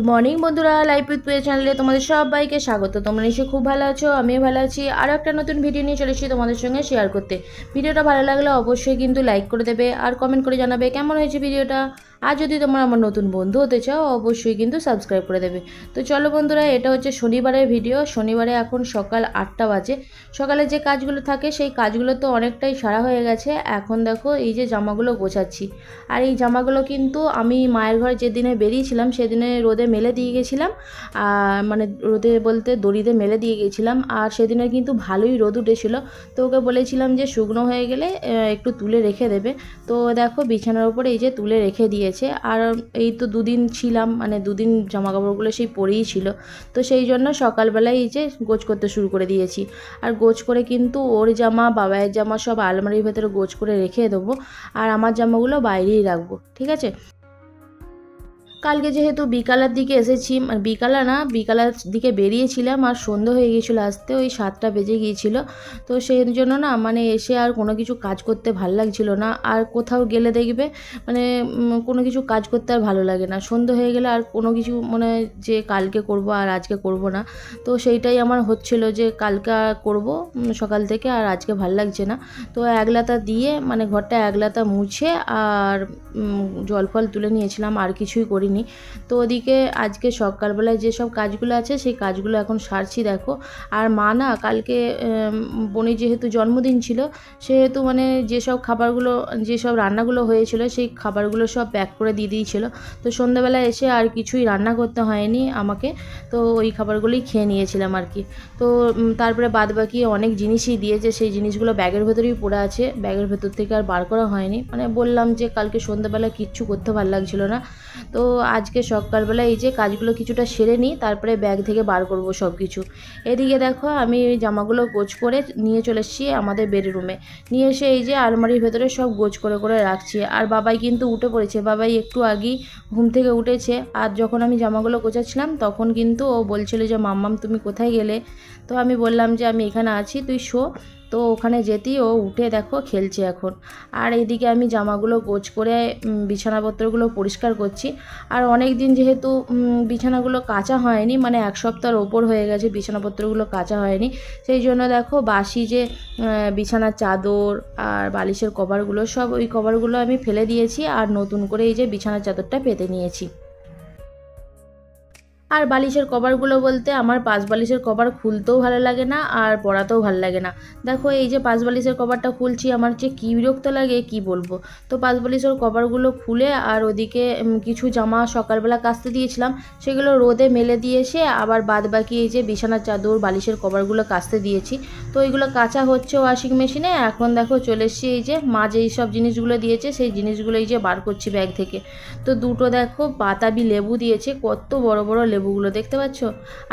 Morning বন্ধুরা, live with প্রিয়া চ্যানেলে তোমাদের সবাইকে স্বাগত। তোমরা নিশ্চয়ই খুব ভালো আছো, আমিও ভালো আছি। আরও একটা নতুন ভিডিও নিয়ে চলে এসেছি তোমাদের সঙ্গে শেয়ার করতে। ভিডিওটা ভালো লাগলে অবশ্যই কিন্তু লাইক করে দেবে আর কমেন্ট করে জানাবে কেমন হয়েছে ভিডিওটা। আর যদি তোমরা আমার নতুন বন্ধু হতে চাও অবশ্যই কিন্তু সাবস্ক্রাইব করে দেবে। তো চলো বন্ধুরা, এটা হচ্ছে শনিবারের ভিডিও। শনিবারে এখন সকাল 8টা বাজে। সকালে যে কাজগুলো থাকে সেই কাজগুলো তো অনেকটাই সারা হয়ে গেছে। এখন দেখো এই যে জামাগুলো গোছাচ্ছি। আর এই জামাগুলো কিন্তু আমি মায়ের ঘরে যেদিনে বেরিয়েছিলাম সেদিনে রোদে মেলে দিয়ে গেছিলাম। মানে রোদে বলতে দড়িতে মেলে দিয়ে গেছিলাম। আর সেদিনে কিন্তু ভালোই রোদ উঠেছিল। তো ওকে বলেছিলাম যে শুকনো হয়ে গেলে একটু তুলে রেখে দেবে। তো দেখো বিছানার উপরে এই যে তুলে রেখে দিয়েছে। আর এই তো দুদিন ছিলাম, মানে দুদিন জামা কাপড়গুলো সেই পরেই ছিল। তো সেই জন্য সকালবেলায় এই যে গোছ করতে শুরু করে দিয়েছি। আর গোছ করে কিন্তু ওর জামা বাবাইয়ের জামা সব আলমারির ভেতরে গোছ করে রেখে দেবো। আর আমার জামাগুলো বাইরেই রাখবো, ঠিক আছে। কালকে যেহেতু বিকালের দিকে এসেছি, মানে বিকালের দিকে বেরিয়েছিলাম আর সন্ধ্যা হয়ে গিয়েছিলো, আসতে ওই 7টা বেজে গিয়েছিলো। তো সেই জন্য না মানে এসে আর কোনো কিছু কাজ করতে ভালো লাগছিল না। আর কোথাও গেলে দেখবে মানে কোনো কিছু কাজ করতে আর ভালো লাগে না। সন্ধ্যা হয়ে গেলে আর কোনো কিছু মনে হয় যে কালকে করব আর আজকে করব না। তো সেইটাই আমার হচ্ছিল যে কালকে করব সকাল থেকে, আর আজকে ভালো লাগছে না। তো একলাতা দিয়ে মানে ঘরটা একলাতা মুছে আর জল ফল তুলে নিয়েছিলাম, আর কিছুই করিনি। তো ওদিকে আজকে সকালবেলায় যেসব কাজগুলো আছে সেই কাজগুলো এখন সারছি দেখো। আর মা না কালকে বোনের যেহেতু জন্মদিন ছিল, সেহেতু মানে যেসব খাবারগুলো যেসব রান্নাগুলো হয়েছিল সেই খাবারগুলো সব প্যাক করে দিয়ে দিয়েছিল। তো সন্ধ্যাবেলায় এসে আর কিছুই রান্না করতে হয়নি আমাকে। তো ওই খাবারগুলোই খেয়ে নিয়েছিলাম আর কি। তো তারপরে বাদবাকি অনেক জিনিসই দিয়েছে, সেই জিনিসগুলো ব্যাগের ভেতরেই পড়ে আছে, ব্যাগের ভেতর থেকে আর বার করা হয়নি। মানে বললাম যে কালকে সন্ধ্যাবেলা কিচ্ছু করতে ভালো লাগছিল না। তো আজকে সকালবেলা এই যে কাজগুলো কিছুটা সেরে নিই, তারপরে ব্যাগ থেকে বার করব সব কিছু। এদিকে দেখো আমি জামাগুলো গোছ করে নিয়ে চলে এসেছি আমাদের বেডরুমে। নিয়ে এসে এই যে আলমারির ভেতরে সব গোছ করে করে রাখছি। আর বাবাই কিন্তু উঠে পড়েছে, বাবাই একটু আগেই ঘুম থেকে উঠেছে। আর যখন আমি জামাগুলো গোছাচ্ছিলাম তখন কিন্তু ও বলছিল যে মাম্মাম তুমি কোথায় গেলে। তো আমি বললাম যে আমি এখানে আছি, তুই শো। তো ওখানে যেতেই ও উঠে দেখো খেলছে এখন। আর এদিকে আমি জামাগুলো গোছ করে বিছানাপত্রগুলো পরিষ্কার করছি। আর অনেক দিন যেহেতু বিছানাগুলো কাচা হয়নি, মানে 1 সপ্তাহের ওপর হয়ে গেছে বিছানাপত্রগুলো কাচা হয়নি। সেই জন্য দেখো বাসি যে বিছানার চাদর আর বালিশের কভারগুলো সব ওই কভারগুলো আমি ফেলে দিয়েছি, আর নতুন করে এই যে বিছানার চাদরটা পেতে নিয়েছি। আর বালিশের কভারগুলো বলতে আমার পাশ বালিশের কভার খুলতেও ভালো লাগে না আর পরাতেও ভালো লাগে না। দেখো এই যে পাশ বালিশের কভারটা খুলছি, আমার যে কী বিরক্ত লাগে কি বলবো। তো পাশ বালিশের কভারগুলো খুলে আর ওদিকে কিছু জামা সকালবেলা কাচতে দিয়েছিলাম, সেগুলো রোদে মেলে দিয়ে এসে আবার বাদ বাকি এই যে বিছানার চাদর বালিশের কভারগুলো কাচতে দিয়েছি। তো এইগুলো কাচা হচ্ছে ওয়াশিং মেশিনে। এখন দেখো চলে এসেছি এই যে মা যেই সব জিনিসগুলো দিয়েছে সেই জিনিসগুলো এই যে বার করছি ব্যাগ থেকে। তো দুটো দেখো বাতাবি লেবু দিয়েছে, কত বড় বড় লেবুগুলো দেখতে পাচ্ছ।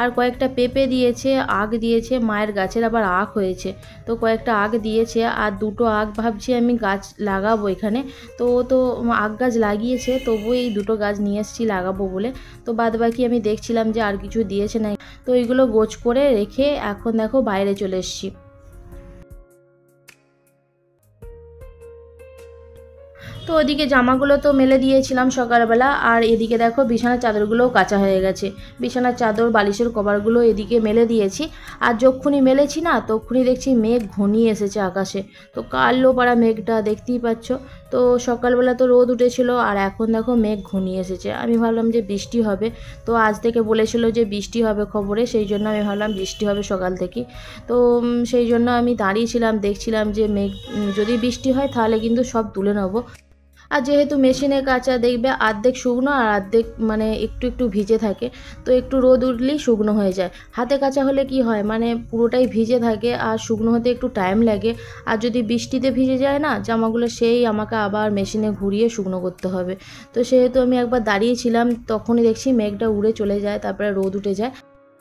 আর কয়েকটা পেঁপে দিয়েছে, আখ দিয়েছে, মায়ের গাছের আবার আখ হয়েছে। তো কয়েকটা আখ দিয়েছে, আর দুটো আখ ভাবছি আমি গাছ লাগাবো এখানে। তো ও তো আখ গাছ লাগিয়েছে, তবু এই দুটো গাছ নিয়ে এসেছি লাগাবো বলে। তো বাদ বাকি আমি দেখছিলাম যে আর কিছু দিয়েছে না। তো এইগুলো গোছ করে রেখে এখন দেখো বাইরে চলে এসেছি। তো ওদিকে জামাগুলো তো মেলে দিয়েছিলাম সকালবেলা, আর এদিকে দেখো বিছানার চাদরগুলোও কাচা হয়ে গেছে। বিছানার চাদর বালিশের কভারগুলো এদিকে মেলে দিয়েছি। আর যখনই মেলেছি না তখনই দেখছি মেঘ ঘনিয়ে এসেছে আকাশে। তো কালো পাড়া মেঘটা দেখতেই পাচ্ছ। তো সকালবেলা তো রোদ উঠেছিল, আর এখন দেখো মেঘ ঘনিয়ে এসেছে। আমি ভাবলাম যে বৃষ্টি হবে। তো আজ থেকে বলেছিল যে বৃষ্টি হবে খবরে, সেই জন্য আমি ভাবলাম বৃষ্টি হবে সকাল থেকে। তো সেই জন্য আমি দাঁড়িয়েছিলাম, দেখছিলাম যে মেঘ যদি বৃষ্টি হয় তাহলে কিন্তু সব তুলে নেবো। আর যেহেতু মেশিনে কাচা দেখবে অর্ধেক শুকনো আর অর্ধেক মানে একটু একটু ভিজে থাকে। তো একটু রোদ উঠলেই শুকনো হয়ে যায়। হাতে কাচা হলে কি হয় মানে পুরোটাই ভিজে থাকে আর শুকনো হতে একটু টাইম লাগে। আর যদি বৃষ্টিতে ভিজে যায় না জামাগুলো, সেই আমাকে আবার মেশিনে ঘুরিয়ে শুকনো করতে হবে। তো সেহেতু আমি একবার দাঁড়িয়েছিলাম, তখনই দেখছি মেঘটা উড়ে চলে যায়, তারপরে রোদ উঠে যায়।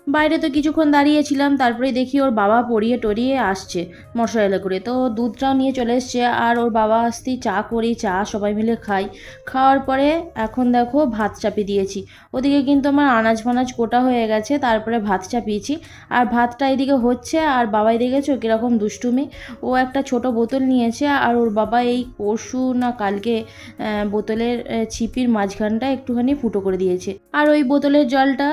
বাইরে তো কিছুক্ষণ দাঁড়িয়েছিলাম, তারপরে দেখি ওর বাবা পড়িয়ে টরিয়ে আসছে মোটরসাইকেলে করে, তো দুধটাও নিয়ে চলে এসছে। আর ওর বাবা আসতেই চা করি, চা সবাই মিলে খাই। খাওয়ার পরে এখন দেখো ভাত চাপিয়ে দিয়েছি। ওদিকে কিন্তু আমার আনাজ ফানাজ কোটা হয়ে গেছে, তারপরে ভাত চাপিয়েছি। আর ভাতটা এদিকে হচ্ছে, আর বাবাই দেখেছো কীরকম দুষ্টুমি। ও একটা ছোট বোতল নিয়েছে, আর ওর বাবা এই পরশু না কালকে বোতলের ছিপির মাঝখানটা একটুখানি ফুটো করে দিয়েছে। আর ওই বোতলের জলটা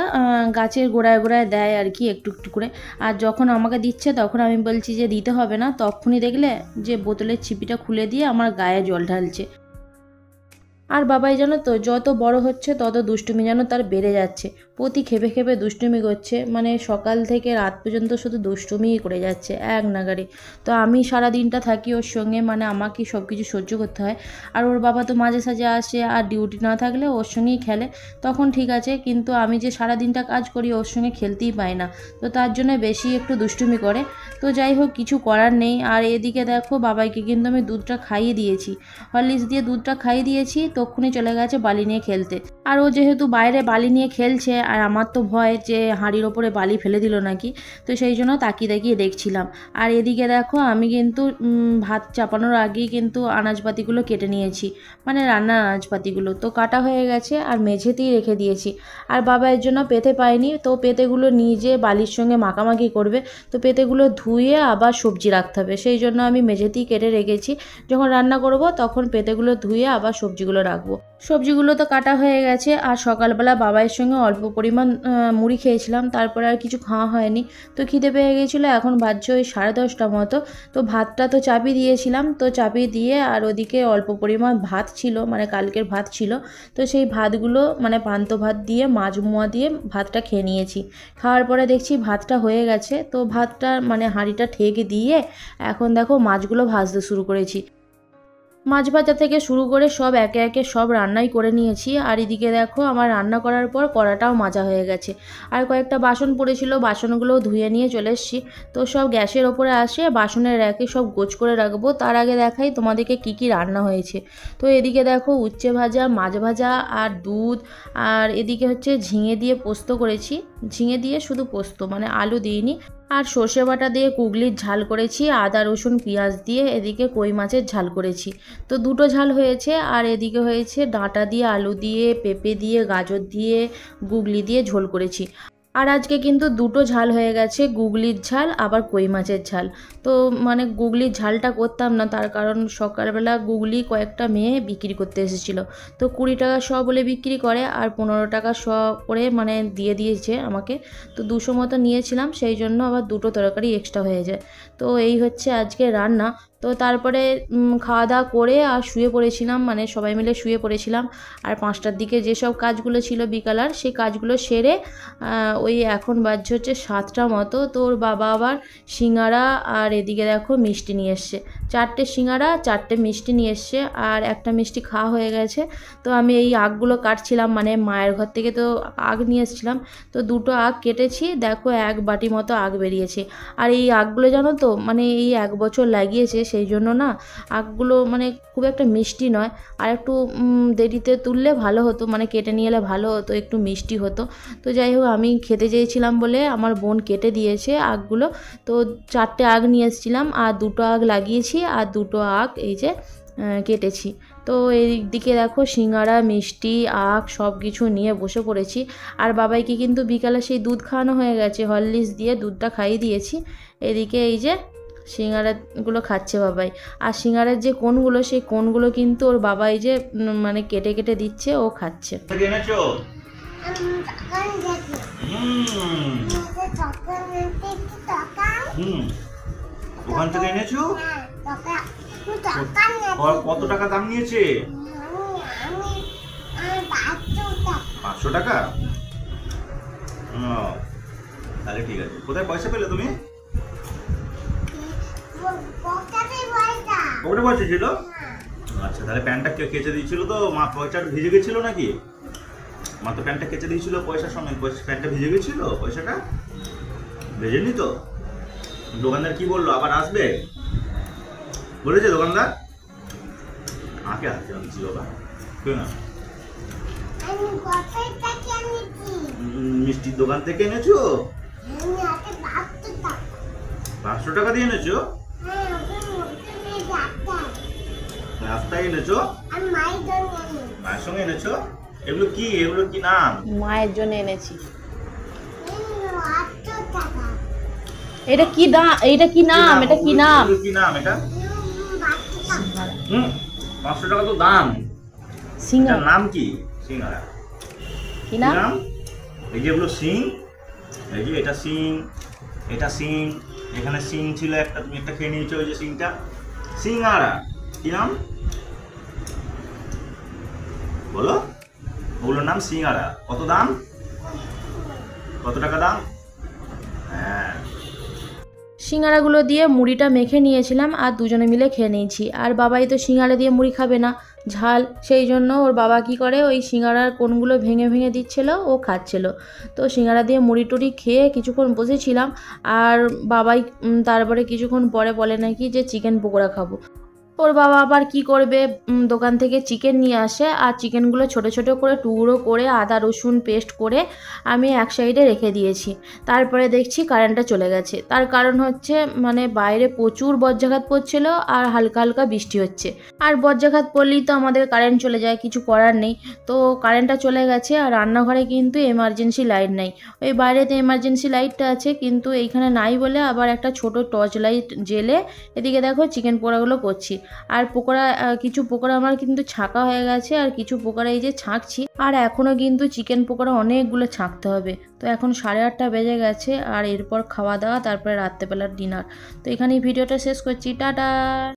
গাছের গোড়ায় গোড়ায় দেয় আর কি, একটু একটু করে। আর যখন আমাকে দিচ্ছে তখন আমি বলছি যে দিতে হবে না, তখনই দেখলে যে বোতলের ছিপিটা খুলে দিয়ে আমার গায়ে জল ঢালছে। আর বাবাই জানো তো, যত বড় হচ্ছে তত দুষ্টুমি যেন তার বেড়ে যাচ্ছে। প্রতি খেপে খেপে দুষ্টুমি করছে, মানে সকাল থেকে রাত পর্যন্ত শুধু দুষ্টুমিই করে যাচ্ছে এক নাগাড়ে। তো আমি সারা দিনটা থাকি ওর সঙ্গে, মানে আমাকে সব কিছু সহ্য করতে হয়। আর ওর বাবা তো মাঝে সাঝে আসে, আর ডিউটি না থাকলে ওর সঙ্গেই খেলে, তখন ঠিক আছে। কিন্তু আমি যে সারা দিনটা কাজ করি ওর সঙ্গে খেলতেই পাই না, তো তার জন্য বেশি একটু দুষ্টুমি করে। তো যাই হোক, কিছু করার নেই। আর এদিকে দেখো বাবাইকে কিন্তু আমি দুধটা খাইয়ে দিয়েছি, হরলিক্স দিয়ে দুধটা খাইয়ে দিয়েছি, তখনই চলে গেছে বালি নিয়ে খেলতে। আর ও যেহেতু বাইরে বালি নিয়ে খেলছে, আর আমার তো ভয় যে হাঁড়ির ওপরে বালি ফেলে দিল নাকি, তো সেই জন্য তাকিয়ে তাকিয়ে দেখছিলাম। আর এদিকে দেখো আমি কিন্তু ভাত চাপানোর আগেই কিন্তু আনাজপাতিগুলো কেটে নিয়েছি, মানে রান্নার আনাজপাতিগুলো তো কাটা হয়ে গেছে, আর মেঝেতেই রেখে দিয়েছি। আর বাবা এর জন্য পেতে পায়নি, তো পেতেগুলো নিজে বালির সঙ্গে মাখামাখি করবে, তো পেতেগুলো ধুয়ে আবার সবজি রাখতে হবে, সেই জন্য আমি মেঝেতেই কেটে রেখেছি। যখন রান্না করব তখন পেতেগুলো ধুয়ে আবার সবজিগুলো রাখবো। সবজিগুলো তো কাটা হয়ে গেছে। আর সকালবেলা বাবাইয়ের সঙ্গে অল্প পরিমাণ মুড়ি খেয়েছিলাম, তারপরে আর কিছু খাওয়া হয়নি। তো খিদে পেয়ে গেছিলো, এখন বাজছে ওই 10:30 মতো। তো ভাতটা তো চাপিয়ে দিয়েছিলাম, তো চাপিয়ে দিয়ে আর ওদিকে অল্প পরিমাণ ভাত ছিল, মানে কালকের ভাত ছিল। তো সেই ভাতগুলো মানে পান্তা ভাত দিয়ে মাছ মোয়া দিয়ে ভাতটা খেয়ে নিয়েছি। খাওয়ার পরে দেখছি ভাতটা হয়ে গেছে, তো ভাতটা মানে হাঁড়িটা ঠেকে দিয়ে এখন দেখো মাছগুলো ভাজতে শুরু করেছি। মাছ ভাজা থেকে শুরু করে সব একে একে সব রান্নাই করে নিয়েছি। আর এদিকে দেখো আমার রান্না করার পর কড়াটাও মাজা হয়ে গেছে। আর কয়েকটা বাসন পড়েছিল, বাসনগুলোও ধুয়ে নিয়ে চলে এসেছি। তো সব গ্যাসের ওপরে আসে বাসনের র্যাকে সব গোছ করে রাখবো। তার আগে দেখাই তোমাদেরকে কি কি রান্না হয়েছে। তো এদিকে দেখো উচ্ছে ভাজা, মাছ ভাজা আর দুধ। আর এদিকে হচ্ছে ঝিঙে দিয়ে পোস্ত করেছি, ঝিঙে দিয়ে শুধু পোস্ত, মানে আলু দিইনি। আর সর্ষে বাটা দিয়ে কুগলির ঝাল করেছি, আদা রসুন পেঁয়াজ দিয়ে। এদিকে কই মাছের ঝাল করেছি, তো দুটো ঝাল হয়েছে। আর এদিকে হয়েছে ডাঁটা দিয়ে, আলু দিয়ে, পেঁপে দিয়ে, গাজর দিয়ে, গুগলি দিয়ে ঝোল করেছি। আর আজকে কিন্তু দুটো ঝাল হয়ে গেছে, গুগলির ঝাল আবার কই মাছের ঝাল। তো মানে গুগলির ঝালটা করতাম না, তার কারণ সকালবেলা গুগলি কয়েকটা মেয়ে বিক্রি করতে এসেছিলো, তো 20 টাকা শ বলে বিক্রি করে, আর 15 টাকা শ করে মানে দিয়ে দিয়েছে আমাকে। তো 200 মতো নিয়েছিলাম, সেই জন্য আবার দুটো তরকারি এক্সট্রা হয়ে যায়। তো এই হচ্ছে আজকে রান্না। তো তারপরে খাওয়া দাওয়া করে আর শুয়ে পড়েছিলাম, মানে সবাই মিলে শুয়ে পড়েছিলাম। আর 5টার দিকে যেসব কাজগুলো ছিল বিকালার, সেই কাজগুলো সেরে ওই এখন বাজছে হচ্ছে 7টা মতো। তো ওর বাবা আবার সিঙ্গারা আর এদিকে দেখো মিষ্টি নিয়ে এসছে, 4টে সিঙ্গারা 4টে মিষ্টি নিয়ে এসছে। আর একটা মিষ্টি খাওয়া হয়ে গেছে। তো আমি এই আগগুলো কাটছিলাম, মানে মায়ের ঘর থেকে তো আগ নিয়ে এসেছিলাম, তো দুটো আগ কেটেছি। দেখো 1 বাটি মতো আগ বেরিয়েছে। আর এই আগগুলো জানো তো, মানে এই 1 বছর লাগিয়েছে, সেই জন্য না আগগুলো মানে খুব একটা মিষ্টি নয়। আর একটু দেরিতে তুললে ভালো হতো, মানে কেটে নিয়ে এলে ভালো হতো, একটু মিষ্টি হতো। তো যাই হোক, আমি খেতে চেয়েছিলাম বলে আমার বোন কেটে দিয়েছে আগগুলো। তো 4টে আগ নিয়ে এসেছিলাম, আর দুটো আগ লাগিয়েছি, আর দুটো আগ এই যে কেটেছি। তো এই দিকে দেখো সিঙ্গারা, মিষ্টি, আখ সব কিছু নিয়ে বসে পড়েছি। আর বাবাইকে কিন্তু বিকালে সেই দুধ খাওয়ানো হয়ে গেছে, হরলিক্স দিয়ে দুধটা খাইয়ে দিয়েছি। এদিকে এই যে সিঙ্গারাগুলো খাচ্ছে বাবাই। আর সিঙ্গারার যে কোণগুলো, সেই কোণগুলো কিন্তু ওর বাবা এই যে মানে কেটে কেটে দিচ্ছে, ও খাচ্ছে। ওখান থেকে এনেছো? কত টাকা দাম নিয়েছে? 500 টাকা। তাহলে ঠিক আছে। কোথায় পয়সা পেলে তুমি? পকেটে পয়সা ছিল? আচ্ছা, তাহলে প্যান্টটা কেচে দিয়েছিল তো? মা পয়সাটা ভিজে গেছিল নাকি? মা তো প্যান্টটা কেচে দিয়েছিল পয়সার সময়, প্যান্টটা ভিজে গেছিল? পয়সাটা ভেজেনি তো? দোকানদার কি বললো, আবার আসবে বলেছে দোকানদার? আগে আসতে আনছি বাবা, কেউ না। মিষ্টির দোকান থেকে এনেছো? 500 টাকা দিয়ে এনেছো? রাস্তায় এনেছো? মায়ের সঙ্গে এনেছো? এগুলো কি নাম? মায়ের জন্য এনেছি। এটা কি নাম? এটা কি নাম? এটা কি নাম? এগুলো কি নাম এটা? 500 টাকা তো দাম। সিঙ্গারা। এটার নাম কি? সিঙ্গারা। কি নাম? এই যে এগুলো সিং, এই যে এটা সিং, এটা সিং, এখানে সিং ছিল একটা, তুমি একটা খেয়ে নিয়েছো, ওই যে সিংটা, সিঙ্গারা। কি নাম বলো? ওগুলোর নাম সিঙ্গারা। কত দাম? কত টাকা দাম? হ্যাঁ। সিঙ্গারাগুলো দিয়ে মুড়িটা মেখে নিয়েছিলাম আর দুজনে মিলে খেয়ে নিয়েছি। আর বাবাই তো সিঙ্গারা দিয়ে মুড়ি খাবে না, ঝাল, সেই জন্য ওর বাবা কি করে ওই সিঙ্গারার কোণগুলো ভেঙে ভেঙে দিচ্ছিল, ও খাচ্ছিল। তো সিঙ্গারা দিয়ে মুড়ি টুড়ি খেয়ে কিছুক্ষণ বসেছিলাম। আর বাবাই তারপরে কিছুক্ষণ পরে বলে নাকি যে চিকেন পকোড়া খাবো। ওর বাবা আবার কি করবে, দোকান থেকে চিকেন নিয়ে আসে আর চিকেনগুলো ছোট ছোট করে টুকরো করে আদা রসুন পেস্ট করে আমি এক সাইডে রেখে দিয়েছি। তারপরে দেখছি কারেন্টটা চলে গেছে। তার কারণ হচ্ছে মানে বাইরে প্রচুর বজ্রাঘাত পড়ছিল আর হালকা হালকা বৃষ্টি হচ্ছে। আর বজ্রাঘাত পড়লেই তো আমাদের কারেন্ট চলে যায়, কিছু করার নেই। তো কারেন্টটা চলে গেছে আর রান্নাঘরে কিন্তু এমার্জেন্সি লাইট নাই। ওই বাইরেতে এমার্জেন্সি লাইটটা আছে কিন্তু এইখানে নাই বলে আবার একটা ছোট টর্চ লাইট জ্বেলে এদিকে দেখো চিকেন পোড়াগুলো করছি। আর পকোড়া, কিছু পকোড়া আমার কিন্তু ছাঁকা হয়ে গেছে আর কিছু পকোড়া এই যে ছাঁকছি। আর এখনও কিন্তু চিকেন পকোড়া অনেকগুলো ছাঁকতে হবে। তো এখন 8:30 বেজে গেছে আর এরপর খাওয়া দাওয়া, তারপরে রাত্রেবেলার ডিনার। তো এখানেই ভিডিওটা শেষ করছি, টাটা।